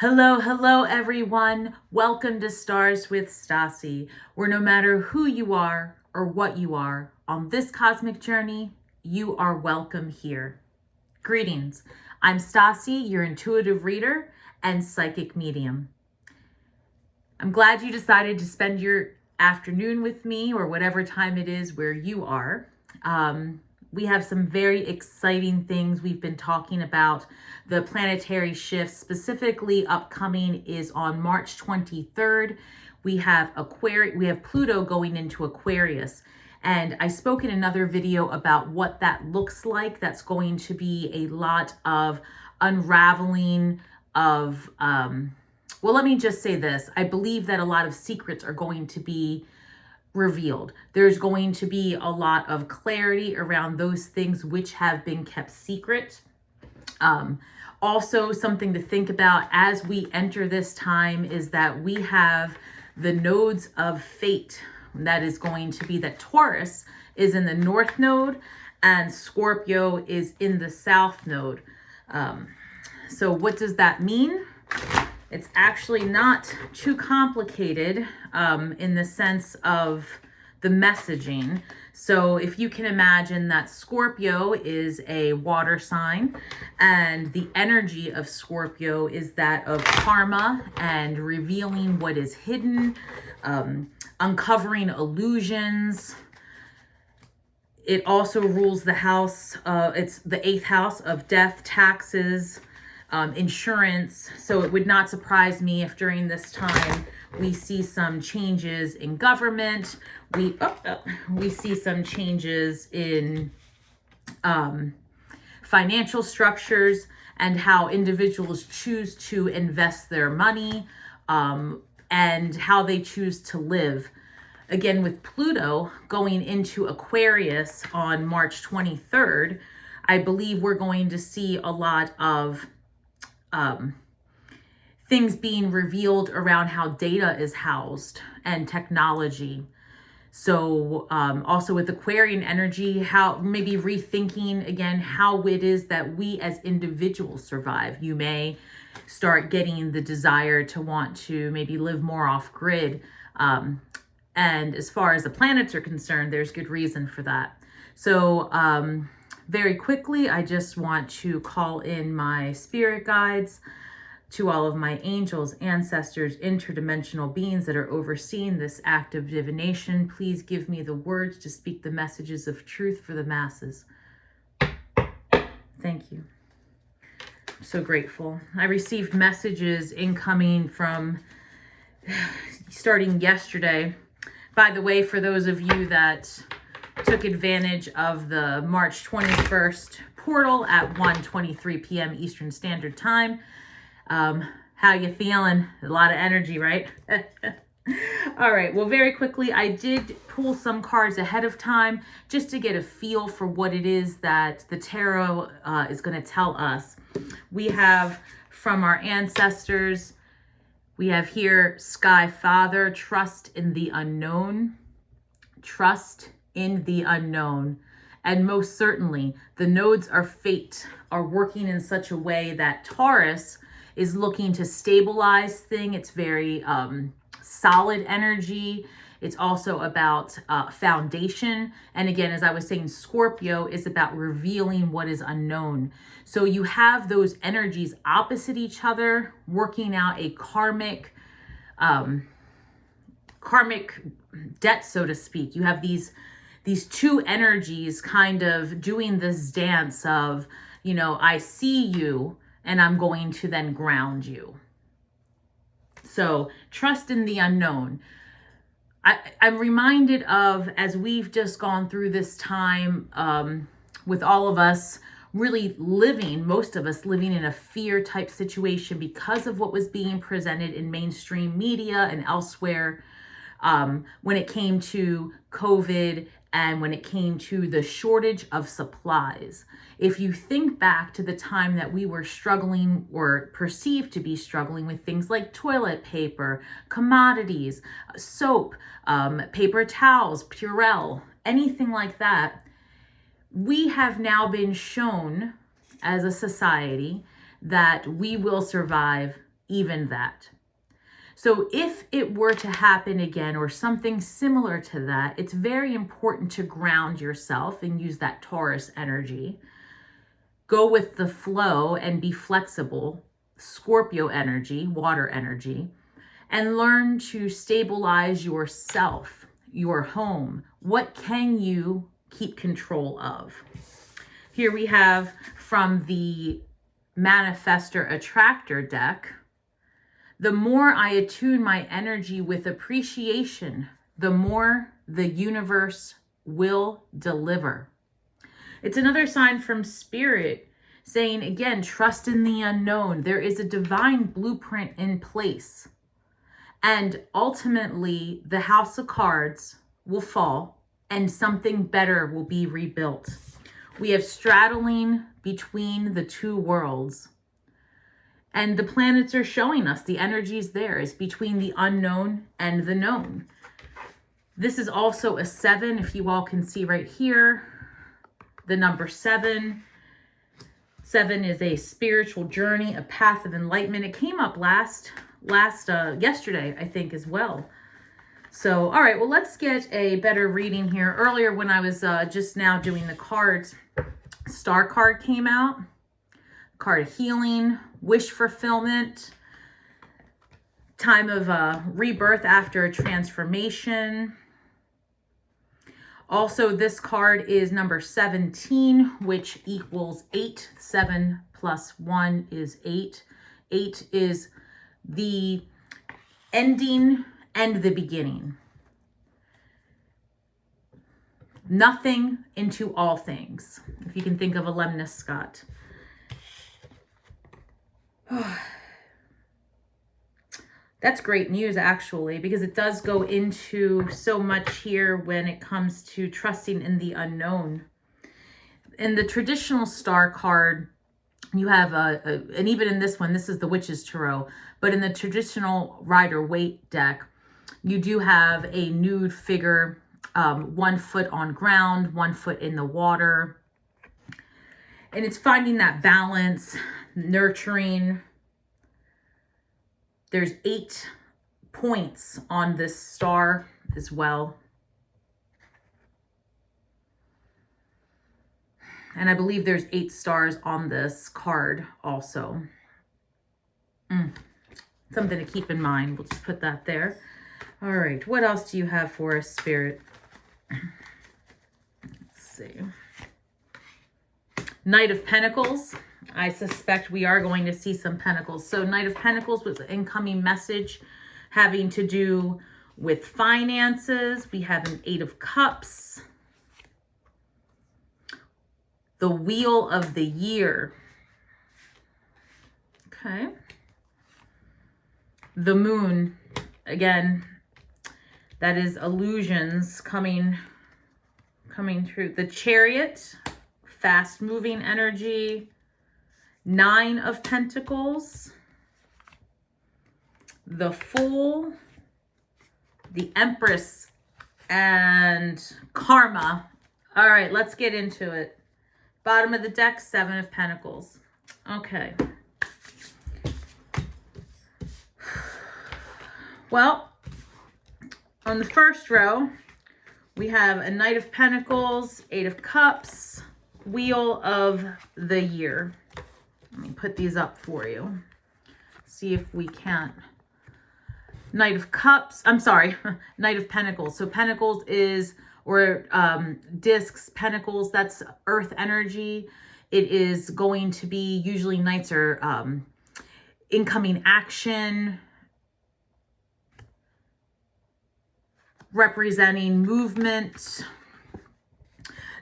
Hello, everyone. Welcome to Stars with Stasi, where no matter who you are or what you are on this cosmic journey, you are welcome here. Greetings. I'm Stasi, your intuitive reader and psychic medium. I'm glad you decided to spend your afternoon with me or whatever time it is where you are. We have some very exciting things we've been talking about. The planetary shifts, specifically upcoming, is on March 23rd. We have Pluto going into Aquarius. And I spoke in another video about what that looks like. That's going to be a lot of unraveling of, well, let me just say this. I believe that a lot of secrets are going to be revealed. There's going to be a lot of clarity around those things which have been kept secret. Also, something to think about as we enter this time is that we have the nodes of fate. That is going to be that Taurus is in the north node and Scorpio is in the south node. So what does that mean? It's actually not too complicated in the sense of the messaging. So if you can imagine that Scorpio is a water sign and the energy of Scorpio is that of karma and revealing what is hidden, uncovering illusions. It also rules the house, it's the 8th house of death, taxes, insurance. So it would not surprise me if during this time we see some changes in government. We see some changes in financial structures and how individuals choose to invest their money and how they choose to live. Again, with Pluto going into Aquarius on March 23rd, I believe we're going to see a lot of things being revealed around how data is housed and technology. So also with Aquarian energy, how maybe rethinking again how it is that we as individuals survive. You may start getting the desire to want to maybe live more off grid. And as far as the planets are concerned, there's good reason for that. So very quickly, I just want to call in my spirit guides, to all of my angels, ancestors, interdimensional beings that are overseeing this act of divination. Please give me the words to speak the messages of truth for the masses. Thank you. I'm so grateful. I received messages incoming from starting yesterday. By the way, for those of you that took advantage of the March 21st portal at 1:23 p.m. Eastern Standard Time, how you feeling? A lot of energy, right? All right. Well, very quickly, I did pull some cards ahead of time just to get a feel for what it is that the tarot is going to tell us. We have from our ancestors, we have here Sky Father, trust in the unknown, trust in the unknown. And most certainly, the nodes of fate are working in such a way that Taurus is looking to stabilize things. It's very solid energy. It's also about foundation. And again, as I was saying, Scorpio is about revealing what is unknown. So you have those energies opposite each other, working out a karmic debt, so to speak. You have these two energies kind of doing this dance of, you know, I see you and I'm going to then ground you. So trust in the unknown. I'm reminded of, as we've just gone through this time with all of us really living, most of us living in a fear type situation because of what was being presented in mainstream media and elsewhere when it came to COVID and when it came to the shortage of supplies. If you think back to the time that we were struggling or perceived to be struggling with things like toilet paper, commodities, soap, paper towels, Purell, anything like that, we have now been shown as a society that we will survive even that. So if it were to happen again or something similar to that, it's very important to ground yourself and use that Taurus energy. Go with the flow and be flexible, Scorpio energy, water energy, and learn to stabilize yourself, your home. What can you keep control of? Here we have from the Manifestor Attractor deck, the more I attune my energy with appreciation, the more the universe will deliver. It's another sign from Spirit saying, again, trust in the unknown. There is a divine blueprint in place. And ultimately, the house of cards will fall and something better will be rebuilt. We have straddling between the two worlds. And the planets are showing us the energies there is between the unknown and the known. This is also a 7, if you all can see right here, the number 7. 7 is a spiritual journey, a path of enlightenment. It came up yesterday, I think, as well. So, all right, well, let's get a better reading here. Earlier when I was just now doing the cards, Star card came out. Card of healing, wish fulfillment, time of rebirth after a transformation. Also, this card is number 17, which equals 8. 7 plus 1 is 8. 8 is the ending and the beginning. Nothing into all things, if you can think of a Lemnis Scott. That's great news, actually, because it does go into so much here when it comes to trusting in the unknown. In the traditional star card, you have and even in this one, this is the Witch's Tarot, but in the traditional Rider-Waite deck, you do have a nude figure, 1 foot on ground, 1 foot in the water. And it's finding that balance, nurturing. There's 8 points on this star as well. And I believe there's 8 stars on this card also. Something to keep in mind. We'll just put that there. All right. What else do you have for us, Spirit? Let's see. Knight of Pentacles. I suspect we are going to see some pentacles. So Knight of Pentacles was an incoming message having to do with finances. We have an 8 of Cups. The Wheel of the Year. Okay. The Moon. Again, that is illusions coming through. The Chariot. Fast moving energy. 9 of Pentacles. The Fool. The Empress. And Karma. All right, let's get into it. Bottom of the deck, 7 of Pentacles. Okay. Well, on the first row, we have a Knight of Pentacles, 8 of Cups, Wheel of the Year. Let me put these up for you. See if we can't. Knight of Cups, I'm sorry, Knight of Pentacles. So Pentacles is, or discs, Pentacles, that's earth energy. It is going to be, usually Knights are incoming action, representing movement.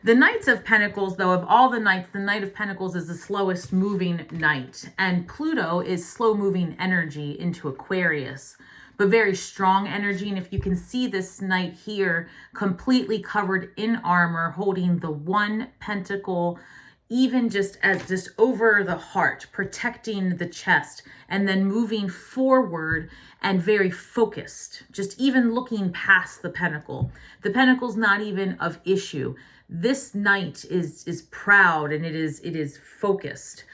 The Knights of Pentacles, though, of all the Knights, the Knight of Pentacles is the slowest moving Knight. And Pluto is slow moving energy into Aquarius, but very strong energy. And if you can see this Knight here, completely covered in armor, holding the 1 pentacle, even just over the heart, protecting the chest, and then moving forward and very focused, just even looking past the pentacle. The pentacle's not even of issue. This Knight is proud, and it is focused.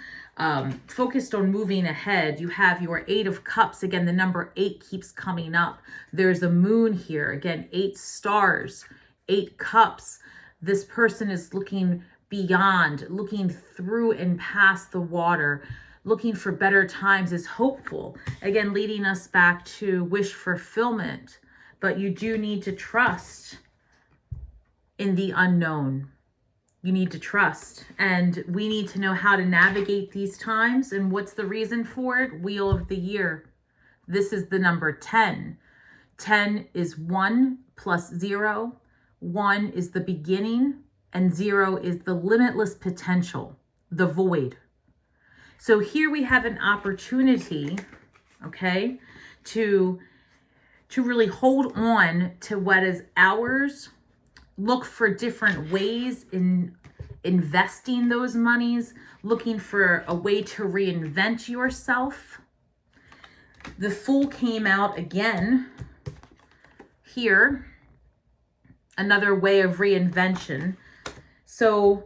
focused on moving ahead. You have your 8 of Cups. Again, the number 8 keeps coming up. There's a moon here. Again, 8 stars, 8 cups. This person is looking beyond, looking through and past the water, looking for better times, is hopeful. Again, leading us back to wish fulfillment. But you do need to trust in the unknown. You need to trust, and we need to know how to navigate these times. And what's the reason for it? Wheel of the year. This is the number 10. 10 is 1 plus 0. 1 is the beginning, and 0 is the limitless potential, the void. So here we have an opportunity, okay, to really hold on to what is ours. Look for different ways in investing those monies, looking for a way to reinvent yourself. The Fool came out again here, another way of reinvention. So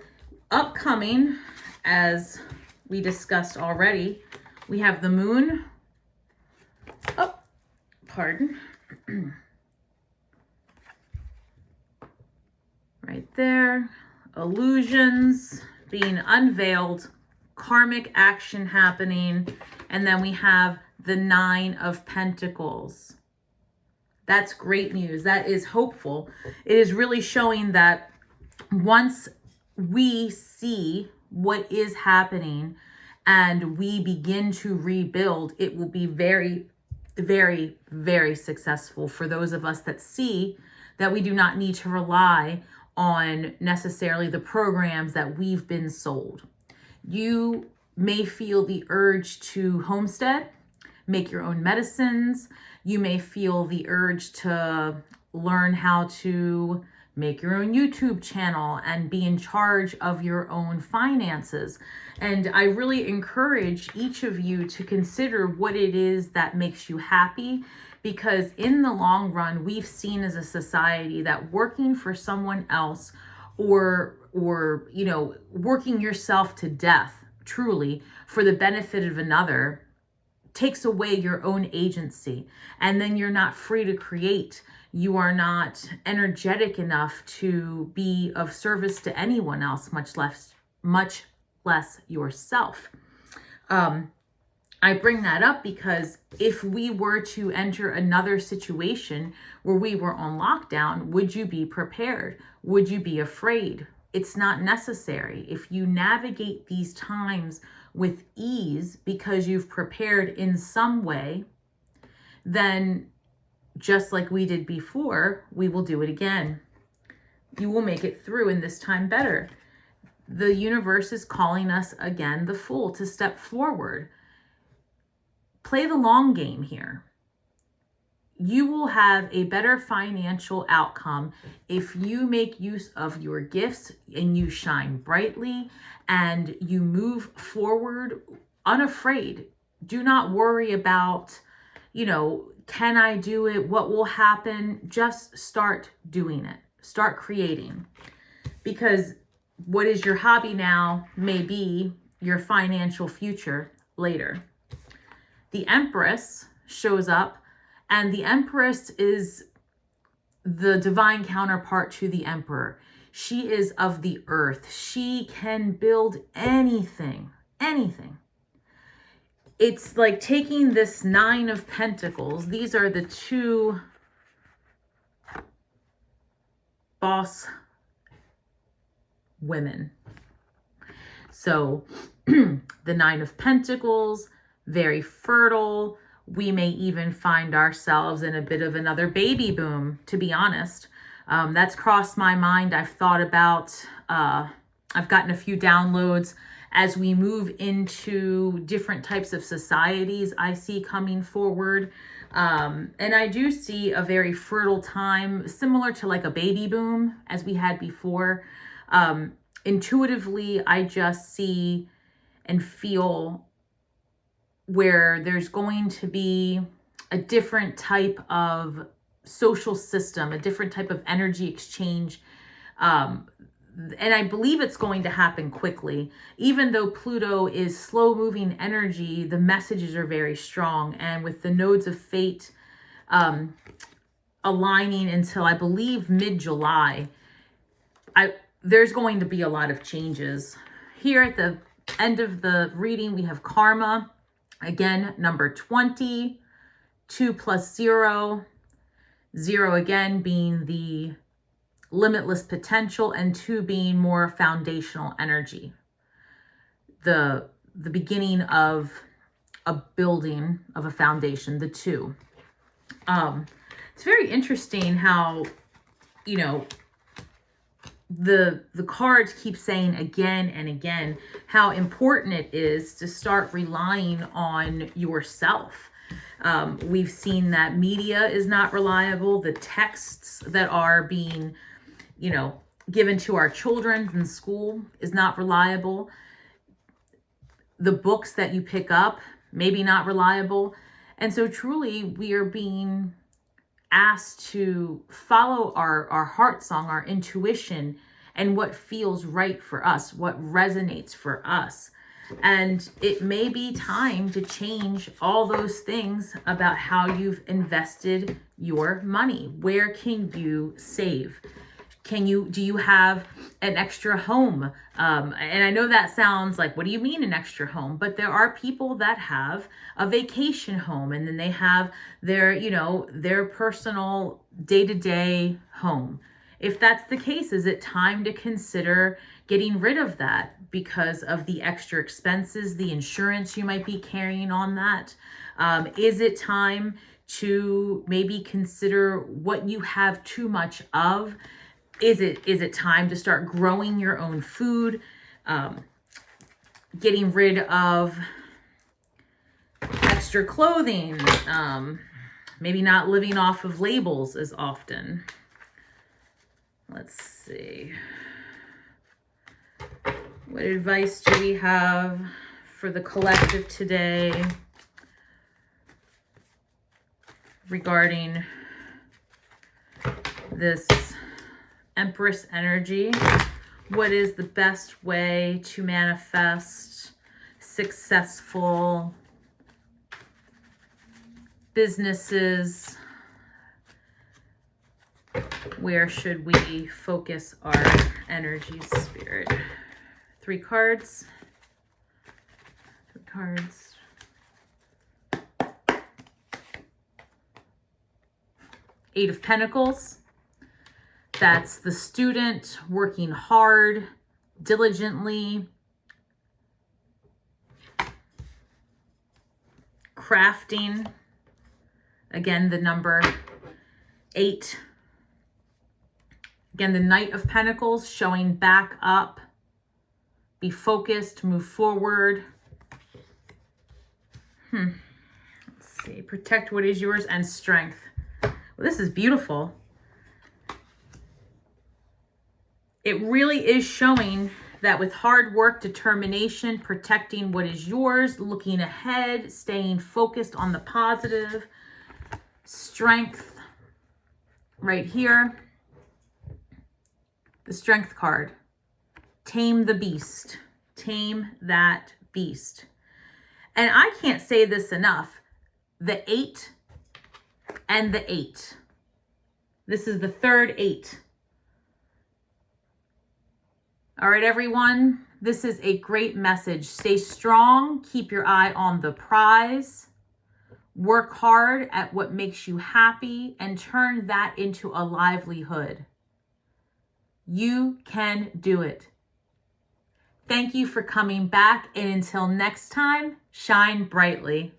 upcoming, as we discussed already, we have the Moon. Oh, pardon. Right there, illusions being unveiled, karmic action happening, and then we have the 9 of Pentacles. That's great news. That is hopeful. It is really showing that once we see what is happening and we begin to rebuild, it will be very, very, very successful for those of us that see that we do not need to rely on necessarily the programs that we've been sold. You may feel the urge to homestead, make your own medicines. You may feel the urge to learn how to make your own YouTube channel and be in charge of your own finances. And I really encourage each of you to consider what it is that makes you happy, because in the long run, we've seen as a society that working for someone else or you know, working yourself to death truly for the benefit of another takes away your own agency, and then you're not free to create. You are not energetic enough to be of service to anyone else, much less yourself. I bring that up because if we were to enter another situation where we were on lockdown, would you be prepared? Would you be afraid? It's not necessary. If you navigate these times with ease because you've prepared in some way, then just like we did before, we will do it again. You will make it through in this time better. The universe is calling us again, the Fool, to step forward. Play the long game here. You will have a better financial outcome if you make use of your gifts and you shine brightly and you move forward unafraid. Do not worry about, you know, can I do it? What will happen? Just start doing it. Start creating. Because what is your hobby now may be your financial future later. The Empress shows up, and the Empress is the divine counterpart to the Emperor. She is of the earth. She can build anything, anything. It's like taking this 9 of Pentacles. These are the 2 boss women. So the 9 of Pentacles, very fertile. We may even find ourselves in a bit of another baby boom, to be honest. That's crossed my mind. I've thought about, I've gotten a few downloads as we move into different types of societies I see coming forward. And I do see a very fertile time, similar to like a baby boom as we had before. Intuitively, I just see and feel where there's going to be a different type of social system, a different type of energy exchange. and I believe it's going to happen quickly. Even though Pluto is slow moving energy, the messages are very strong. And with the nodes of fate aligning until I believe mid-July, there's going to be a lot of changes. Here at the end of the reading, we have karma. Again, number 20, 2 plus 0. 0 again being the limitless potential, and 2 being more foundational energy. The beginning of a building, of a foundation, the 2. It's very interesting how, you know, the cards keep saying again and again how important it is to start relying on yourself. We've seen that media is not reliable. The texts that are being, you know, given to our children in school is not reliable. The books that you pick up, maybe not reliable. And so truly we are being asked to follow our heart song, our intuition, and what feels right for us, what resonates for us. And it may be time to change all those things about how you've invested your money. Where can you save? Do you have an extra home? And I know that sounds like, what do you mean an extra home? But there are people that have a vacation home, and then they have their, you know, their personal day-to-day home. If that's the case, is it time to consider getting rid of that because of the extra expenses, the insurance you might be carrying on that? Is it time to maybe consider what you have too much of? Is it time to start growing your own food? Getting rid of extra clothing? Maybe not living off of labels as often. Let's see. What advice do we have for the collective today regarding this Empress energy? What is the best way to manifest successful businesses? Where should we focus our energy, Spirit? 3 cards. 3 cards. Eight of Pentacles. That's the student working hard, diligently, crafting. Again, the number 8. Again, the Knight of Pentacles showing back up. Be focused, move forward. Let's see. Protect what is yours, and strength. Well, this is beautiful. It really is showing that with hard work, determination, protecting what is yours, looking ahead, staying focused on the positive, strength right here. The Strength card. Tame the beast. Tame that beast. And I can't say this enough. The 8 and the 8. This is the third 8. All right, everyone. This is a great message. Stay strong. Keep your eye on the prize. Work hard at what makes you happy and turn that into a livelihood. You can do it. Thank you for coming back, and until next time, shine brightly.